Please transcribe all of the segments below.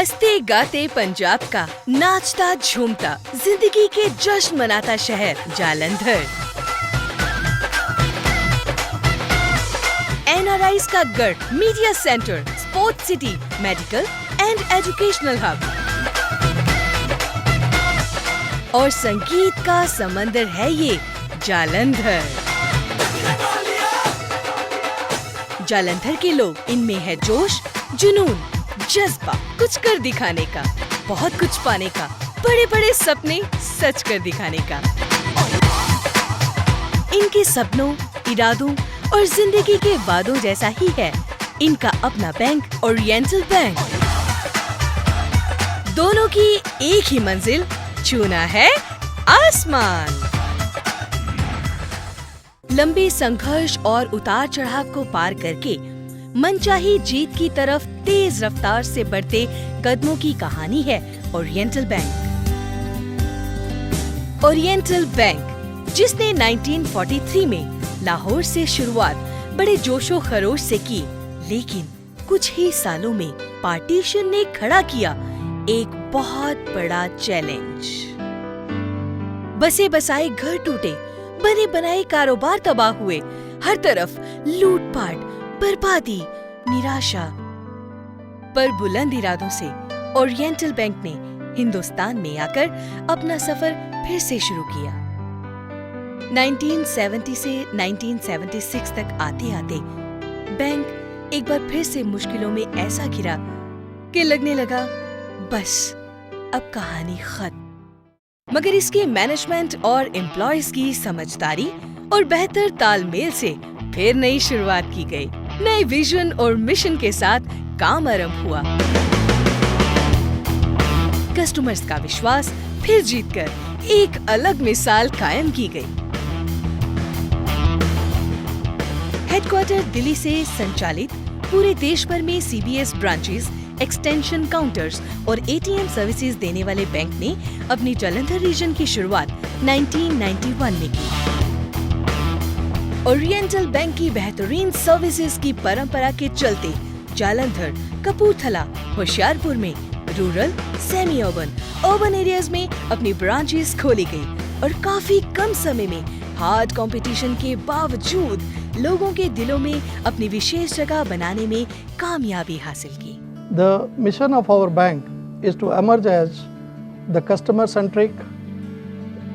हंसते गाते पंजाब का, नाचता झूमता जिंदगी के जश्न मनाता शहर जालंधर। NRIs का गढ़, media centre, sports city, medical and educational hub और संगीत का समंदर है ये जालंधर। जालंधर के लोग, इनमें है जोश, जुनून, जज्बा, कुछ कर दिखाने का, बहुत कुछ पाने का, बड़े बड़े सपने सच कर दिखाने का। इनके सपनों, इरादों और जिंदगी के वादों जैसा ही है इनका अपना बैंक, ओरिएंटल बैंक। दोनों की एक ही मंजिल, छूना है आसमान। लंबे संघर्ष और उतार चढ़ाव को पार करके मनचाही जीत की तरफ तेज रफ्तार से बढ़ते कदमों की कहानी है ओरिएंटल बैंक। ओरिएंटल बैंक, जिसने 1943 में लाहौर से शुरुआत बड़े जोशो खरोश से की, लेकिन कुछ ही सालों में पार्टीशन ने खड़ा किया एक बहुत बड़ा चैलेंज। बसे बसाए घर टूटे, बने बनाए कारोबार तबाह हुए, हर तरफ लूटपाट, बर्बादी, निराशा। पर बुलंद इरादों से ओरिएंटल बैंक ने हिंदुस्तान में आकर अपना सफर फिर से शुरू किया। 1970 से 1976 तक आते आते बैंक एक बार फिर से मुश्किलों में ऐसा घिरा कि लगने लगा बस अब कहानी खत्म। मगर इसके मैनेजमेंट और एम्प्लॉयज की समझदारी और बेहतर तालमेल से फिर नई शुरुआत की गई। नए विजन और मिशन के साथ काम आरंभ हुआ। कस्टमर्स का विश्वास फिर जीतकर एक अलग मिसाल कायम की गई। हेडक्वार्टर दिल्ली से संचालित पूरे देश भर में CBS ब्रांचेस, एक्सटेंशन काउंटर्स और ATM सर्विसेज देने वाले बैंक ने अपनी जालंधर रीजन की शुरुआत 1991 में की। ओरिएंटल बैंक की बेहतरीन सर्विसेज की परंपरा के चलते जालंधर, कपूरथला, होशियारपुर में rural, semi urban, urban areas में अपनी ब्रांचेस खोली गई और काफी कम समय में हार्ड कंपटीशन के बावजूद लोगों के दिलों में अपनी विशेष जगह बनाने में कामयाबी हासिल की। The mission of our bank is to emerge as the customer-centric,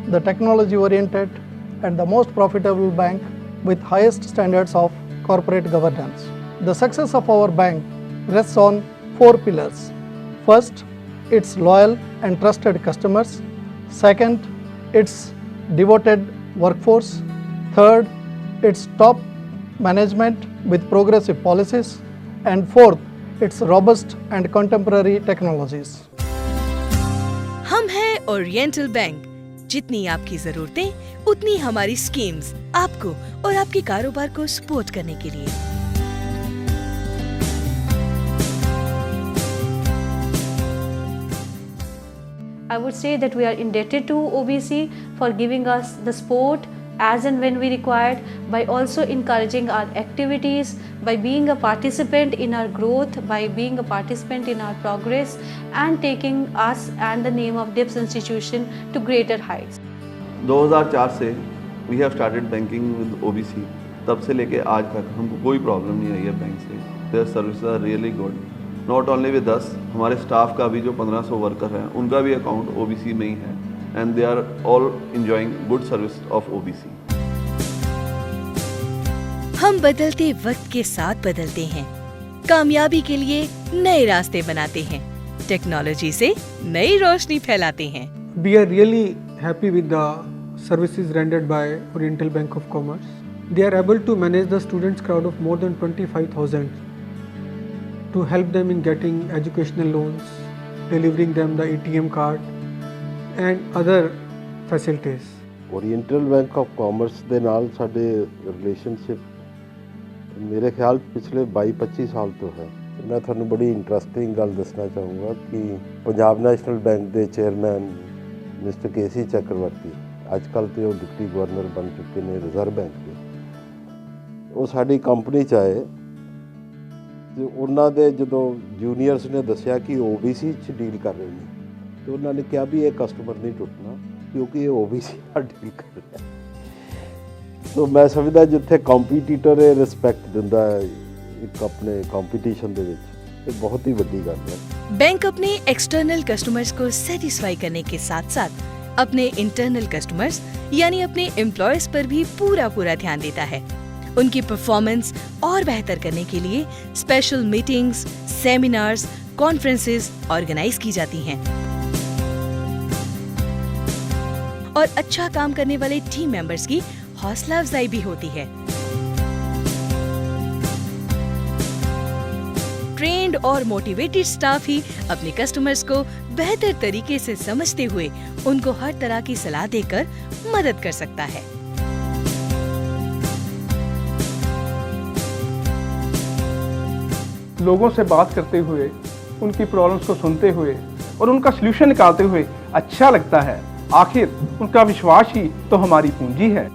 the technology-oriented, and the most profitable bank with highest standards of corporate governance. The success of our bank rests on 4 pillars. First, its loyal and trusted customers. Second, its devoted workforce. Third, its top management with progressive policies. And fourth, its robust and contemporary technologies. हम हैं oriental bank. जितनी आपकी जरूरतें उतनी हमारी schemes आपको और आपके कारोबार को सपोर्ट करने के लिए। I would say that we are indebted to OBC for giving us the support as and when we required, by also encouraging our activities, by being a participant in our growth, by being a participant in our progress, and taking us and the name of DIPS institution to greater heights. 2004 से we have started banking with OBC। तब से लेके आज तक हमको कोई problem नहीं आई है बैंक से। Their services are really good। Not only with us, हमारे स्टाफ का भी जो 1500 वर्कर हैं उनका भी अकाउंट OBC में ही है and they are all enjoying good service of OBC। हम बदलते वक्त के साथ बदलते हैं, कामयाबी के लिए नए रास्ते बनाते हैं, टेक्नोलॉजी से नई रोशनी फैलाते हैं। We are really happy with the services rendered by Oriental Bank of Commerce. They are able to manage the students crowd of more than 25,000 to help them in getting educational loans, delivering them the ATM card and other facilities. Oriental Bank of Commerce ਦੇ ਨਾਲ ਸਾਡੇ relationship ਮੇਰੇ ਖਿਆਲ ਪਿਛਲੇ 22-25 ਸਾਲ ਤੋਂ ਹੈ। ਮੈਂ ਤੁਹਾਨੂੰ ਬੜੀ ਇੰਟਰਸਟਿੰਗ ਗੱਲ ਦੱਸਣਾ ਚਾਹੂੰਗਾ ਕਿ ਪੰਜਾਬ ਨੈਸ਼ਨਲ ਬੈਂਕ ਦੇ ਚੇਅਰਮੈਨ ਮਿਸਟਰ KC ਚੱਕਰਵਰਤੀ ਅੱਜ ਕੱਲ੍ਹ ਤੇ ਉਹ ਡਿਪਟੀ ਗਵਰਨਰ ਬਣ ਚੁੱਕੇ ਨੇ ਰਿਜ਼ਰਵ ਬੈਂਕ ਦੇ। ਉਹ ਸਾਡੀ ਕੰਪਨੀ 'ਚ ਆਏ ਤੇ ਉਹਨਾਂ ਦੇ ਜਦੋਂ ਜੂਨੀਅਰਸ ਨੇ ਦੱਸਿਆ ਕਿ OBC 'ਚ ਡੀਲ ਕਰ ਰਹੇ ਨੇ ਤੇ ਉਹਨਾਂ ਨੇ ਕਿਹਾ ਵੀ ਇਹ ਕਸਟਮਰ ਨਹੀਂ ਟੁੱਟਣਾ ਕਿਉਂਕਿ ਇਹ OBC ਨਾਲ ਡੀਲ ਕਰ ਰਿਹਾ। ਸੋ ਮੈਂ ਸਮਝਦਾ ਜਿੱਥੇ ਕੰਪੀਟੀਟਰ ਇਹ ਰਿਸਪੈਕਟ ਦਿੰਦਾ ਹੈ ਇੱਕ ਆਪਣੇ ਕੰਪੀਟੀਸ਼ਨ ਦੇ ਵਿੱਚ, ਇਹ ਬਹੁਤ ਹੀ ਵੱਡੀ ਗੱਲ ਹੈ। बैंक अपने एक्सटर्नल कस्टमर्स को सेटिस्फाई करने के साथ साथ अपने इंटरनल कस्टमर्स यानी अपने एम्प्लॉयज पर भी पूरा ध्यान देता है। उनकी परफॉर्मेंस और बेहतर करने के लिए special meetings, seminars, conferences organise की जाती हैं और अच्छा काम करने वाले टीम मेंबर्स की हौसला अफजाई भी होती है। ट्रेंड और मोटिवेटेड स्टाफ ही अपने कस्टमर्स को बेहतर तरीके से समझते हुए उनको हर तरह की सलाह देकर मदद कर सकता है। लोगों से बात करते हुए, उनकी प्रॉब्लम्स को सुनते हुए और उनका सलूशन निकालते हुए अच्छा लगता है। आखिर उनका विश्वास ही तो हमारी पूंजी है।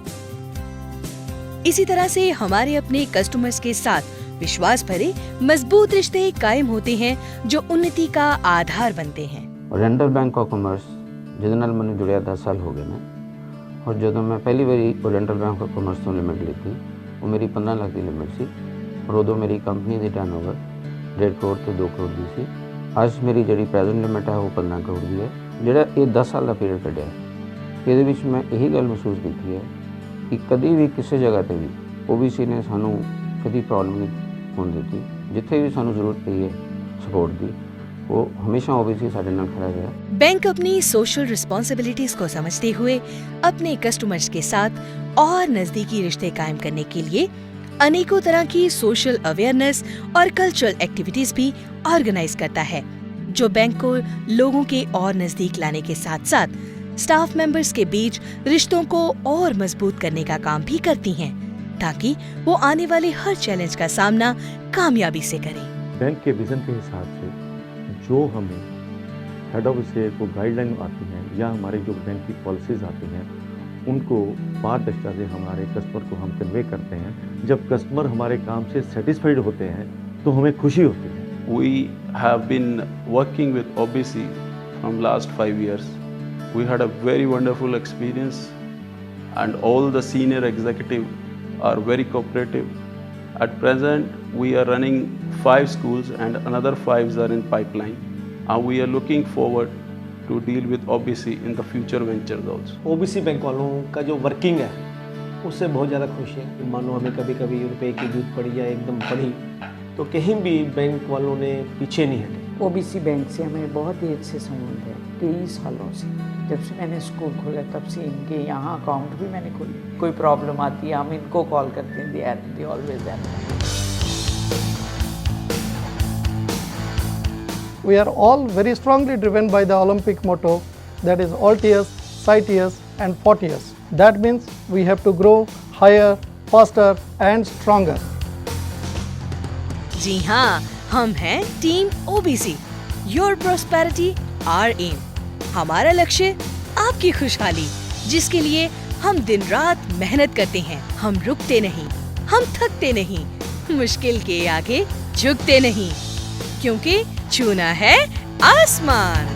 इसी तरह से हमारे अपने कस्टमर्स के साथ विश्वास भरे मजबूत रिश्ते कायम होते हैं जो उन्नति का आधार बनते हैं। ओरिएंटल बैंक ऑफ कॉमर्स ਜਿਹਦੇ ਨਾਲ ਮੈਨੂੰ ਜੁੜਿਆ 10 ਸਾਲ ਹੋ ਗਏ ਨੇ ਔਰ ਜਦੋਂ ਮੈਂ ਪਹਿਲੀ ਵਾਰੀ ओरिएंटल बैंक ऑफ कॉमर्स ਤੋਂ ਲਿਮਿਟ ਲਈ ਉਹ ਮੇਰੀ 15 ਲੱਖ ਦੀ ਲਿਮਿਟ ਸੀ ਔਰ ਉਦੋਂ ਮੇਰੀ ਕੰਪਨੀ ਦੀ ਟਰਨਓਵਰ 1.5 ਕਰੋੜ ਤੋਂ 2 ਕਰੋੜ ਦੀ ਸੀ। ਅੱਜ ਮੇਰੀ ਜਿਹੜੀ ਪ੍ਰੈਜ਼ੈਂਟ ਲਿਮਿਟ ਹੈ ਉਹ 15 ਕਰੋੜ ਦੀ ਹੈ। ਜਿਹੜਾ ਇਹ 10 ਸਾਲ ਦਾ ਪੀਰੀਅਡ ਕੱਢਿਆ ਇਹਦੇ ਵਿੱਚ ਮੈਂ ਇਹੀ ਗੱਲ ਮਹਿਸੂਸ ਕੀਤੀ ਹੈ ਕਿ ਕਦੀ ਵੀ ਕਿਸੇ ਜਗ੍ਹਾ ਤੇ ਵੀ OBC ਨੇ ਸਾਨੂੰ ਕਦੀ ਪ੍ਰੋਬਲਮ ਨਹੀਂ ਹੋਣ ਦਿੱਤੀ। ਜਿੱਥੇ ਵੀ ਸਾਨੂੰ ਜ਼ਰੂਰਤ ਪਈ ਹੈ ਸਪੋर्ट ਦੀ वो हमेशा OBC साढ़े नाल खड़ा रहा। बैंक अपनी सोशल रिस्पॉन्सिबिलिटीज को समझते हुए अपने कस्टमर्स के साथ और नजदीकी रिश्ते कायम करने के लिए अनेकों तरह की सोशल अवेयरनेस और कल्चरल एक्टिविटीज भी ऑर्गेनाइज करता है, जो बैंक को लोगों के और नजदीक लाने के साथ साथ स्टाफ मेंबर्स के बीच रिश्तों को और मजबूत करने का काम भी करती हैं, ताकि वो आने वाले हर चैलेंज का सामना कामयाबी से करें। बैंक के विजन के हिसाब से जो हमें हेड ऑफिस से को गाइडलाइन आती हैं या हमारे जो बैंक की पॉलिसीज़ आती हैं उनको पारदर्शिता से हमारे कस्टमर को हम कन्वे करते हैं। जब कस्टमर हमारे काम से सेटिस्फाइड होते हैं तो हमें खुशी होती है। We have been working with OBC from last 5 years. We had a very wonderful experience and all the senior executives are very cooperative. At present, we are running 5 schools and another 5 are in pipeline. And we are looking forward to deal with OBC in the future ventures also. OBC bank वालों का जो working है उससे बहुत ज़्यादा खुश है। मान लो हमें कभी कभी रुपए की जरूरत पड़ी या एकदम पड़ी तो कहीं भी बैंक वालों ने पीछे नहीं हटे। OBC बैंक से हमें बहुत ही अच्छे संबंध है 23 सालों से। जब से मैंने स्कूल खोला तब से इनके यहाँ अकाउंट भी मैंने खोली। कोई प्रॉब्लम आती है हम इनको कॉल करते हैं, they always there. We are all very strongly driven by the Olympic motto, that is Altius, Citius and Fortius. That means we have to grow higher, faster and stronger. जी हाँ, हम हैं team OBC। Your prosperity our aim. हमारा लक्ष्य आपकी खुशहाली, जिसके लिए हम दिन रात मेहनत करते हैं। हम रुकते नहीं, हम थकते नहीं, मुश्किल के आगे झुकते नहीं, क्योंकि छूना है आसमान।